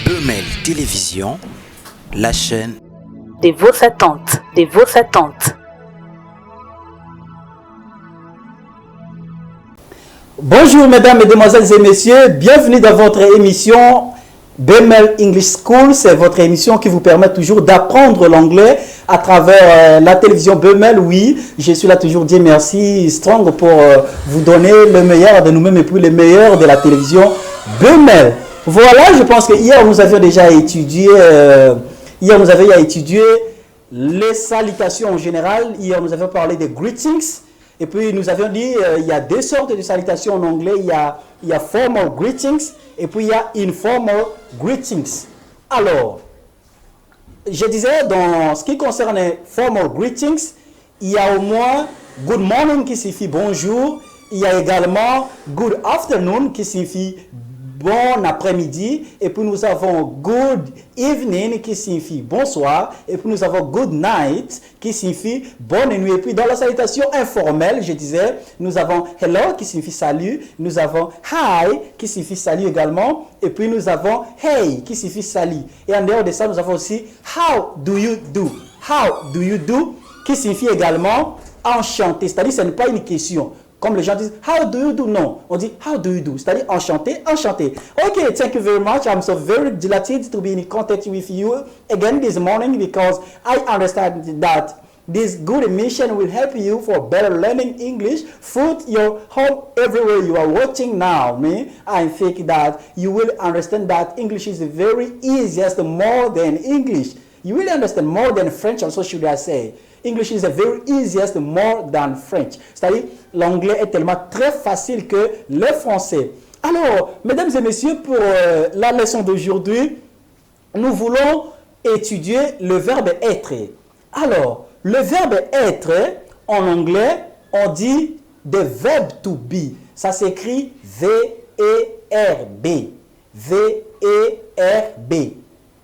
Bemel Télévision, la chaîne des vos attentes, des vos attentes. Bonjour mesdames, mesdemoiselles et messieurs, bienvenue dans votre émission Bemel English School. C'est votre émission qui vous permet toujours d'apprendre l'anglais à travers la télévision Bemel. Oui, je suis là toujours, Dieu merci, Strong, pour vous donner le meilleur de nous-mêmes et puis le meilleur de la télévision Bemel. Voilà, je pense que hier nous avions déjà étudié, les salutations en général. Hier nous avions parlé des greetings. Et puis nous avions dit il y a deux sortes de salutations en anglais. Il y a formal greetings et puis il y a informal greetings. Alors, je disais dans ce qui concerne les formal greetings, il y a au moins good morning qui signifie bonjour. Il y a également good afternoon qui signifie bon après-midi, et puis nous avons good evening qui signifie bonsoir, et puis nous avons good night qui signifie bonne nuit. Et puis dans la salutation informelle, je disais, nous avons hello qui signifie salut, nous avons hi qui signifie salut également, et puis nous avons hey qui signifie salut. Et en dehors de ça, nous avons aussi how do you do, how do you do qui signifie également enchanté, c'est-à-dire ce n'est pas une question. Comme les gens disent, how do you do? Non, on dit, how do you do? C'est-à-dire, enchanté, enchanté. Okay, thank you very much. I'm so very delighted to be in contact with you again this morning because I understand that this good mission will help you for better learning English through your home everywhere you are watching now. I think that you will understand that English is the very easiest more than English. You will understand more than French also, should I say. English is the very easiest more than French. C'est-à-dire, l'anglais est tellement très facile que le français. Alors, mesdames et messieurs, pour la leçon d'aujourd'hui, nous voulons étudier le verbe être. Alors, le verbe être, en anglais, on dit the verb to be. Ça s'écrit V-E-R-B. V-E-R-B.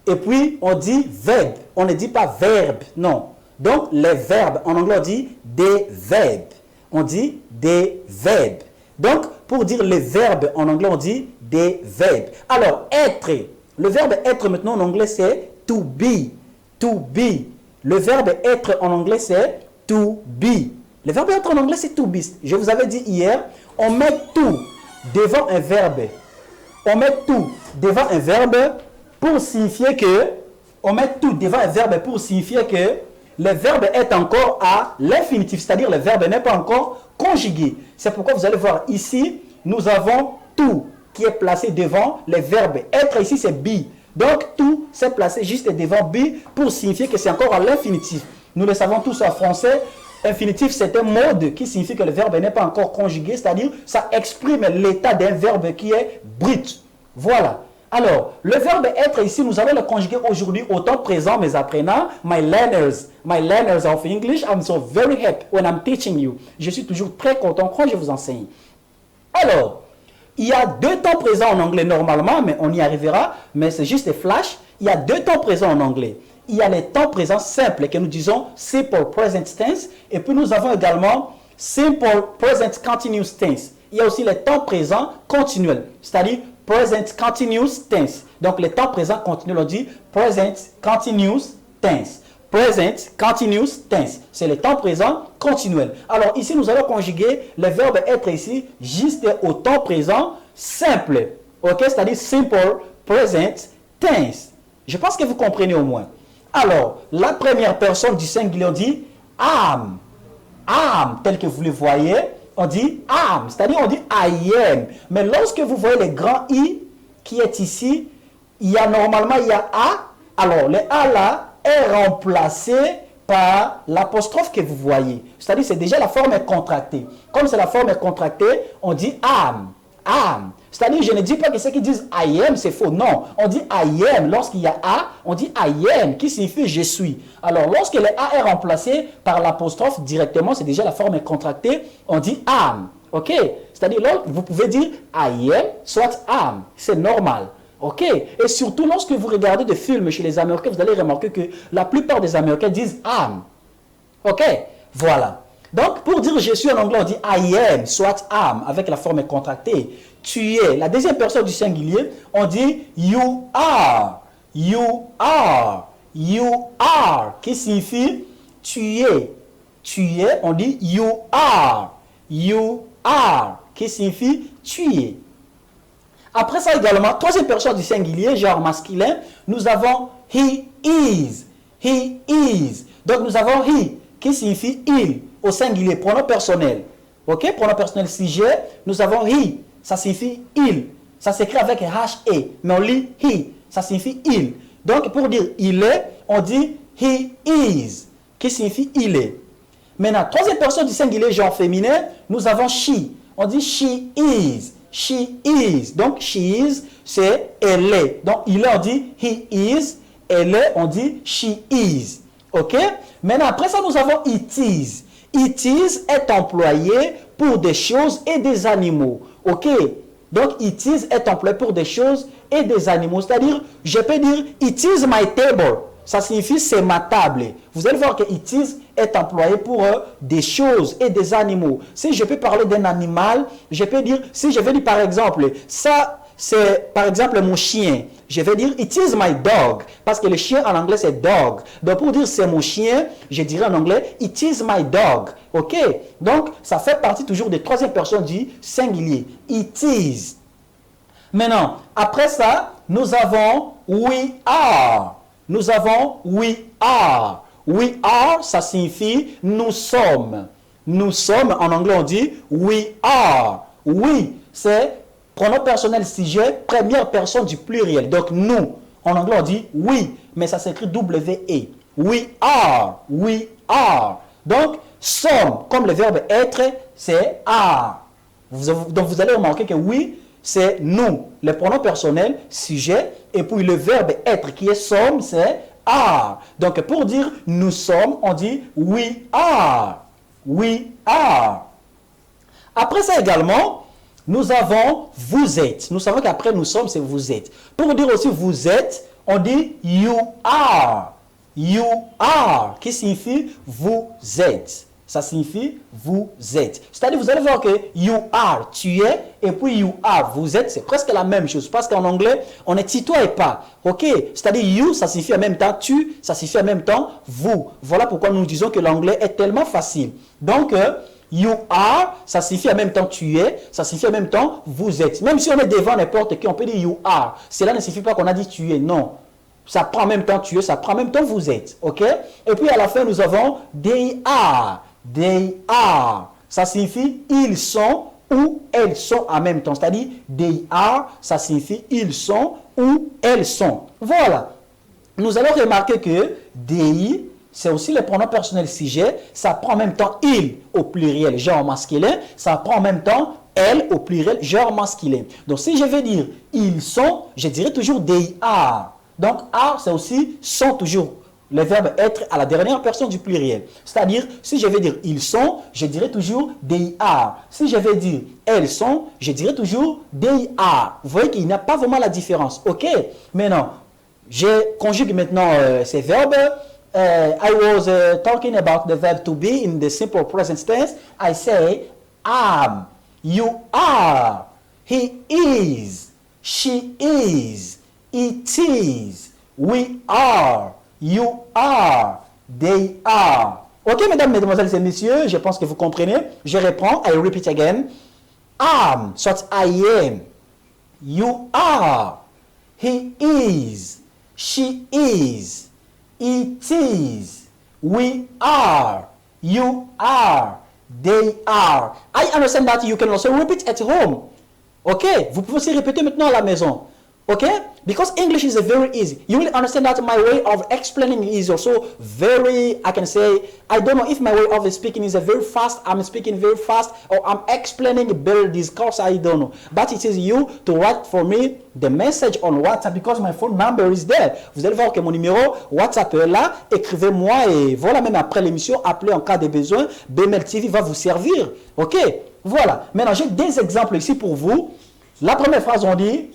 Et puis, on dit verbe. On ne dit pas verbe, non. Donc, les verbes, en anglais, on dit des verbes. On dit des verbes. Donc, pour dire les verbes, en anglais, on dit des verbes. Alors, être. Le verbe être, maintenant, en anglais, c'est to be. To be. Le verbe être, en anglais, c'est to be. Le verbe être, en anglais, c'est to be. Je vous avais dit hier, on met tout devant un verbe. On met tout devant un verbe pour signifier que... On met tout devant un verbe pour signifier que le verbe est encore à l'infinitif, c'est-à-dire le verbe n'est pas encore conjugué. C'est pourquoi vous allez voir ici, nous avons tout qui est placé devant le verbe. Être ici, c'est be. Donc, tout s'est placé juste devant be pour signifier que c'est encore à l'infinitif. Nous le savons tous en français, infinitif, c'est un mode qui signifie que le verbe n'est pas encore conjugué, c'est-à-dire ça exprime l'état d'un verbe qui est brut. Voilà. Alors, le verbe être ici, nous allons le conjuguer aujourd'hui au temps présent, mes apprenants, my learners of English. I'm so very happy when I'm teaching you. Je suis toujours très content quand je vous enseigne. Alors, il y a deux temps présents en anglais normalement, mais on y arrivera, mais c'est juste des flashs. Il y a deux temps présents en anglais. Il y a les temps présents simples que nous disons simple present tense, et puis nous avons également simple present continuous tense. Il y a aussi les temps présents continuels, c'est-à-dire present continuous tense. Donc, le temps présent continuel, on dit present continuous tense. Present continuous tense. C'est le temps présent continuel. Alors, ici, nous allons conjuguer le verbe être ici juste au temps présent simple. OK? C'est-à-dire simple present tense. Je pense que vous comprenez au moins. Alors, la première personne du singulier, on dit am. Am, tel que vous le voyez. On dit am, c'est-à-dire on dit I am. Mais lorsque vous voyez le grand I qui est ici, normalement il y a A. Alors le A là est remplacé par l'apostrophe que vous voyez. C'est-à-dire c'est déjà la forme contractée. Comme c'est la forme contractée, on dit am. Am. C'est-à-dire je ne dis pas que ceux qui disent I am c'est faux. Non, on dit I am. Lorsqu'il y a A, on dit I am qui signifie je suis. Alors lorsque le A est remplacé par l'apostrophe directement, c'est déjà la forme contractée, on dit am. Ok? C'est-à-dire vous pouvez dire I am, soit am. C'est normal. Ok? Et surtout lorsque vous regardez des films chez les Américains, vous allez remarquer que la plupart des Américains disent am. Ok? Voilà. Donc, pour dire je suis en anglais, on dit I am, soit am, avec la forme contractée. Tu es. La deuxième personne du singulier, on dit you are. You are. You are. Qui signifie tu es. Tu es, on dit you are. You are. Qui signifie tu es. Après ça également, troisième personne du singulier, genre masculin, nous avons he is. He is. Donc nous avons he, qui signifie il, au singulier, pronom personnel. Ok, pronom personnel sujet, nous avons he, ça signifie il. Ça s'écrit avec H-E, mais on lit he, ça signifie il. Donc pour dire il est, on dit he is, qui signifie il est. Maintenant, troisième personne du singulier, genre féminin, nous avons she. On dit she is. She is. Donc, she is, c'est elle est. Donc, il est, on dit he is. Elle est, on dit she is. OK? Maintenant, après ça, nous avons it is. It is est employé pour des choses et des animaux. OK? Donc, it is est employé pour des choses et des animaux. C'est-à-dire, je peux dire it is my table. Ça signifie c'est ma table. Vous allez voir que it is est employé pour des choses et des animaux. Si je peux parler d'un animal, je peux dire, si je vais dire par exemple, ça c'est par exemple mon chien, je vais dire it is my dog, parce que le chien en anglais c'est dog. Donc pour dire c'est mon chien, je dirais en anglais it is my dog. Ok? Donc ça fait partie toujours des troisième personnes du singulier. It is. Maintenant, après ça, nous avons we are. Nous avons we are. We are, ça signifie nous sommes. Nous sommes, en anglais on dit we are. We, c'est pronom personnel sujet, première personne du pluriel. Donc nous, en anglais on dit we, mais ça s'écrit W-E. We are. We are. Donc, sommes, comme le verbe être, c'est are. Donc vous allez remarquer que we, c'est nous, le pronom personnel, sujet, et puis le verbe être qui est sommes, c'est are. Donc pour dire nous sommes, on dit we are. We are. Après ça également, nous avons vous êtes. Nous savons qu'après nous sommes, c'est vous êtes. Pour dire aussi vous êtes, on dit you are. You are, qui signifie vous êtes. Ça signifie vous êtes. C'est-à-dire, vous allez voir que you are, tu es, et puis you are, vous êtes, c'est presque la même chose. Parce qu'en anglais, on est tutoie et pas. Ok? C'est-à-dire, you, ça signifie en même temps tu, ça signifie en même temps vous. Voilà pourquoi nous disons que l'anglais est tellement facile. Donc, you are, ça signifie en même temps tu es, ça signifie en même temps vous êtes. Même si on est devant n'importe qui, on peut dire you are. Cela ne signifie pas qu'on a dit tu es, non. Ça prend en même temps tu es, ça prend en même temps vous êtes. Ok? Et puis à la fin, nous avons they are. They are. Ça signifie ils sont ou elles sont en même temps. C'est-à-dire they are, ça signifie ils sont ou elles sont. Voilà. Nous allons remarquer que they, c'est aussi le pronom personnel sujet. Ça prend en même temps il au pluriel, genre masculin. Ça prend en même temps elle au pluriel, genre masculin. Donc si je vais dire ils sont, je dirais toujours they are. Donc are, c'est aussi sont toujours. Le verbe être à la dernière personne du pluriel. C'est-à-dire, si je vais dire ils sont, je dirais toujours they are. Si je vais dire elles sont, je dirais toujours they are. Vous voyez qu'il n'y a pas vraiment la différence. Ok? Maintenant, je conjugue maintenant ces verbes. I was talking about the verb to be in the simple present tense. I say am, you are, he is, she is, it is, we are. You are, they are. Ok, mesdames, mesdemoiselles et messieurs, je pense que vous comprenez. Je reprends, I repeat again. Am, soit I am. You are. He is. She is. It is. We are. You are. They are. I understand that you can also repeat at home. Ok, vous pouvez aussi répéter maintenant à la maison. Okay? Because English is very easy. You will understand that my way of explaining is also very, I can say, I don't know if my way of speaking is very fast, I'm speaking very fast, or I'm explaining better this course, I don't know. But it is you to write for me the message on WhatsApp because my phone number is there. Vous allez voir que mon numéro WhatsApp est là, écrivez-moi et voilà, même après l'émission, appelez en cas de besoin, BML TV va vous servir. Ok? Voilà. Maintenant, j'ai des exemples ici pour vous. La première phrase, on dit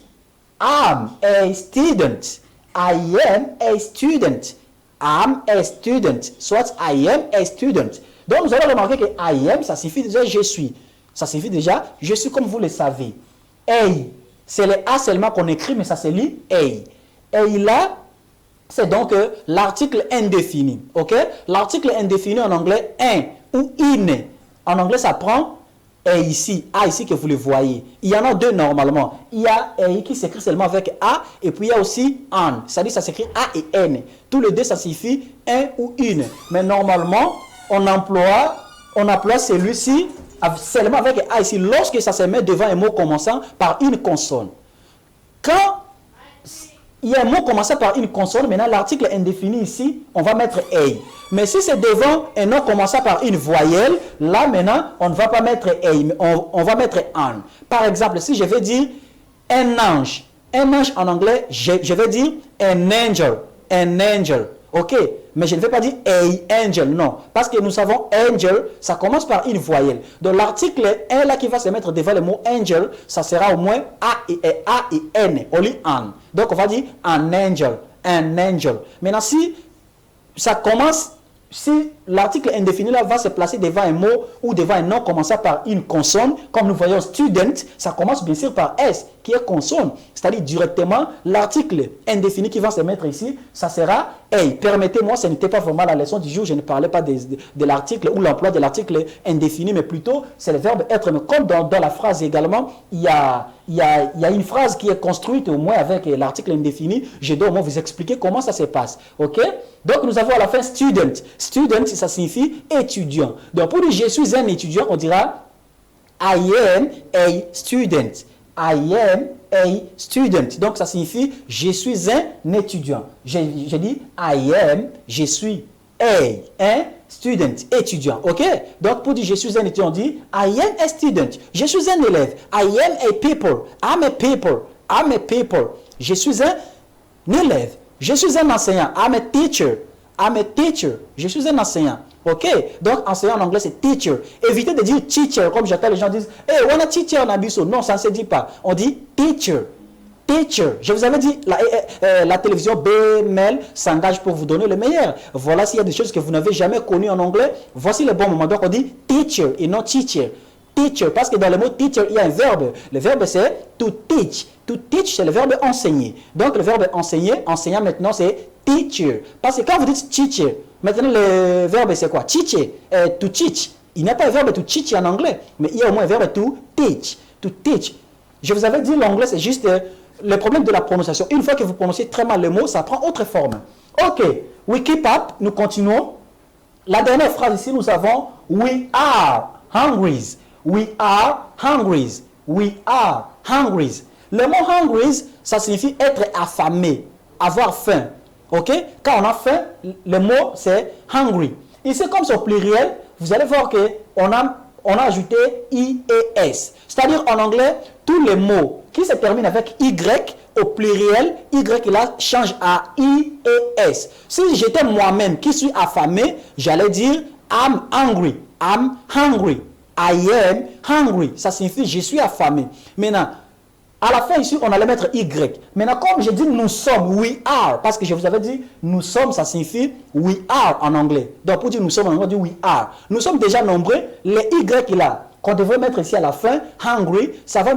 I'm a student. I am a student. I'm a student. Soit I am a student. Donc, nous allons remarquer que I am, ça signifie déjà je suis. Ça signifie déjà je suis comme vous le savez. Hey, c'est le A seulement qu'on écrit, mais ça se lit hey. Hey là, c'est donc l'article indéfini. Ok? L'article indéfini en anglais, un ou in. En anglais, ça prend et ici, A ici que vous le voyez. Il y en a deux normalement. Il y a A qui s'écrit seulement avec A et puis il y a aussi an. C'est-à-dire ça s'écrit A et N. Tous les deux, ça signifie un ou une. Mais normalement, on emploie celui-ci seulement avec A ici lorsque ça se met devant un mot commençant par une consonne. Quand il y a un mot commençant par une consonne, maintenant l'article indéfini ici, on va mettre A. Mais si c'est devant un nom commençant par une voyelle, là maintenant, on ne va pas mettre A, mais on va mettre an. Par exemple, si je veux dire un ange en anglais, je vais dire an angel, ok? Mais je ne vais pas dire a angel, non. Parce que nous savons angel, ça commence par une voyelle. Donc l'article 1 là qui va se mettre devant le mot angel, ça sera au moins A et N, on lit an. Donc on va dire an angel. Maintenant si ça commence, si l'article indéfini là va se placer devant un mot ou devant un nom commençant par une consonne, comme nous voyons student, ça commence bien sûr par S qui est consonne. C'est-à-dire directement l'article indéfini qui va se mettre ici, ça sera A. Permettez-moi, ce n'était pas vraiment la leçon du jour, je ne parlais pas de l'article ou l'emploi de l'article indéfini, mais plutôt c'est le verbe être. Mais comme dans la phrase également, il y a une phrase qui est construite au moins avec l'article indéfini. Je dois au moins vous expliquer comment ça se passe. Ok? Donc nous avons à la fin student. Student, ça signifie étudiant. Donc pour dire je suis un étudiant, on dira I am a student. I am a student. Donc ça signifie je suis un étudiant. Je dis je suis un student, étudiant. Ok? Donc pour dire je suis un étudiant, on dit I am a student. Je suis un élève. I am a people. I'm a people. I'm a people. Je suis un élève. Je suis un enseignant. I'm a teacher. I'm a teacher. Je suis un enseignant. Ok? Donc, enseignant en anglais, c'est teacher. Évitez de dire teacher, comme j'entends les gens disent, hey, on a teacher en abisso. Non, ça ne se dit pas. On dit teacher. Teacher. Je vous avais dit, la télévision BML s'engage pour vous donner le meilleur. Voilà, s'il y a des choses que vous n'avez jamais connues en anglais, voici le bon moment. Donc, on dit teacher et non teacher. Teacher, parce que dans le mot teacher, il y a un verbe. Le verbe, c'est to teach. To teach, c'est le verbe enseigner. Donc, le verbe enseigner, enseignant maintenant, c'est teacher. Parce que quand vous dites teacher, maintenant, le verbe, c'est quoi? Teacher, to teach. Il n'y a pas un verbe to teach en anglais, mais il y a au moins un verbe to teach. To teach. Je vous avais dit, l'anglais, c'est juste le problème de la prononciation. Une fois que vous prononcez très mal le mot, ça prend autre forme. Ok, we keep up, nous continuons. La dernière phrase ici, nous avons we are hungry. We are hungry. We are hungry. Le mot hungry, ça signifie être affamé, avoir faim. Ok? Quand on a faim, le mot c'est hungry. Ici, comme c'est au pluriel, vous allez voir qu'on a ajouté I et S. C'est-à-dire en anglais, tous les mots qui se terminent avec Y au pluriel, Y là change à I et S. Si j'étais moi-même qui suis affamé, j'allais dire I'm hungry. I'm hungry. I am hungry. Ça signifie je suis affamé. Maintenant, à la fin ici, on allait mettre Y. Maintenant, comme je dis nous sommes, we are, parce que je vous avais dit nous sommes, ça signifie we are en anglais. Donc pour dire nous sommes en anglais, on dit we are. Nous sommes déjà nombreux. Les Y là, qu'on devrait mettre ici à la fin, hungry,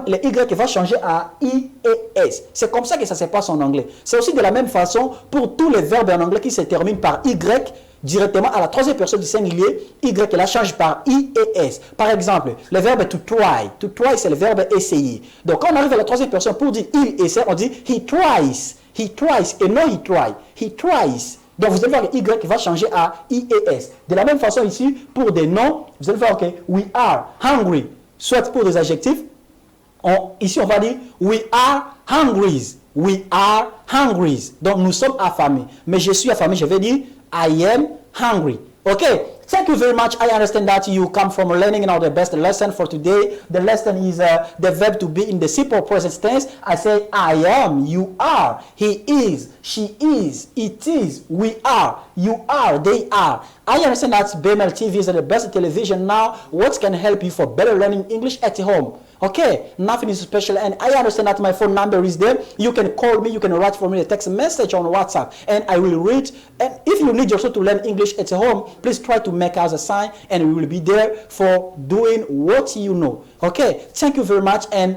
le Y va changer à I et S. C'est comme ça que ça se passe en anglais. C'est aussi de la même façon pour tous les verbes en anglais qui se terminent par Y, directement à la troisième personne du singulier, Y là change par I et S. Par exemple, le verbe to try. To try, c'est le verbe essayer. Donc, quand on arrive à la troisième personne pour dire il essaie, on dit he tries. He tries et non he try. He tries. Donc, vous allez voir que Y va changer à I et S. De la même façon ici, pour des noms, vous allez voir que we are hungry. Soit pour des adjectifs, ici on va dire we are hungry. We are hungry. Donc, nous sommes affamés. Mais je suis affamé, je vais dire I am hungry. Okay, thank you very much. I understand that you come from learning now the best lesson for today. The lesson is the verb to be in the simple present tense. I say I am, you are, he is, she is, it is, we are, you are, they are. I understand that BML TV is the best television now. What can help you for better learning English at home? Okay, nothing is special, and I understand that my phone number is there. You can call me, you can write for me a text message on WhatsApp, and I will read. And if you need also to learn English at home, please try to make us a sign, and we will be there for doing what you know. Okay, thank you very much. And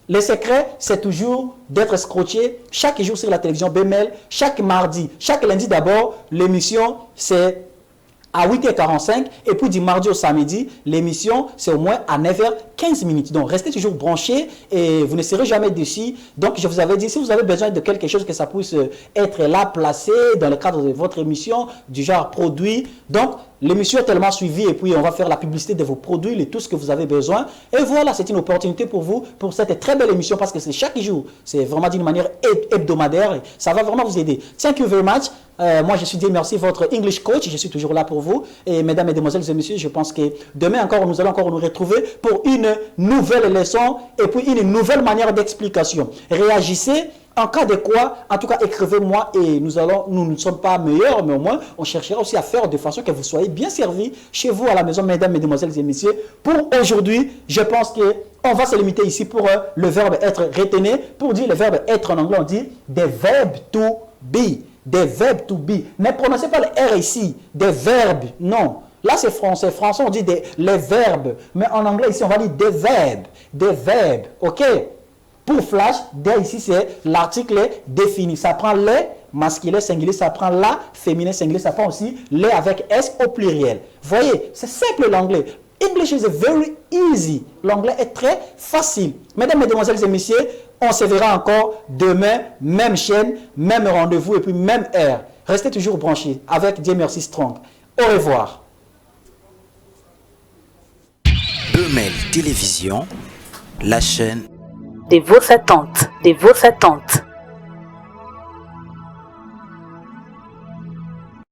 le secret, c'est toujours d'être scotché chaque jour sur la télévision BML, chaque mardi, chaque lundi d'abord, l'émission c'est à 8h45 et puis du mardi au samedi, l'émission c'est au moins à 9h15. Donc restez toujours branchés et vous ne serez jamais déçus. Donc je vous avais dit, si vous avez besoin de quelque chose que ça puisse être là placé dans le cadre de votre émission, du genre produit, donc l'émission est tellement suivie et puis on va faire la publicité de vos produits et tout ce que vous avez besoin. Et voilà, c'est une opportunité pour vous, pour cette très belle émission parce que c'est chaque jour. C'est vraiment d'une manière hebdomadaire et ça va vraiment vous aider. Thank you very much. Moi, je suis Dieu merci, votre English coach. Je suis toujours là pour vous. Et mesdames, mesdemoiselles et messieurs, je pense que demain encore, nous allons encore nous retrouver pour une nouvelle leçon et puis une nouvelle manière d'explication. Réagissez. En cas de quoi, en tout cas, écrivez-moi et nous ne sommes pas meilleurs, mais au moins, on cherchera aussi à faire de façon que vous soyez bien servis chez vous à la maison, mesdames, mesdemoiselles et messieurs. Pour aujourd'hui, je pense qu'on va se limiter ici pour le verbe être. Retenez, pour dire le verbe être en anglais, on dit des verbes to be. Des verbes to be. Ne prononcez pas le R ici, des verbes, non. Là, c'est français. Français, on dit les verbes. Mais en anglais, ici, on va dire des verbes. Des verbes, ok? Pour flash, dès ici, c'est l'article défini. Ça prend les masculin singulier, ça prend la féminin singulier, ça prend aussi les avec S au pluriel. Voyez, c'est simple l'anglais. English is very easy. L'anglais est très facile. Mesdames, mesdemoiselles et messieurs, on se verra encore demain, même chaîne, même rendez-vous et puis même heure. Restez toujours branchés avec Dieu merci Strong. Au revoir. BML Télévision, la chaîne de vos attentes, de vos attentes.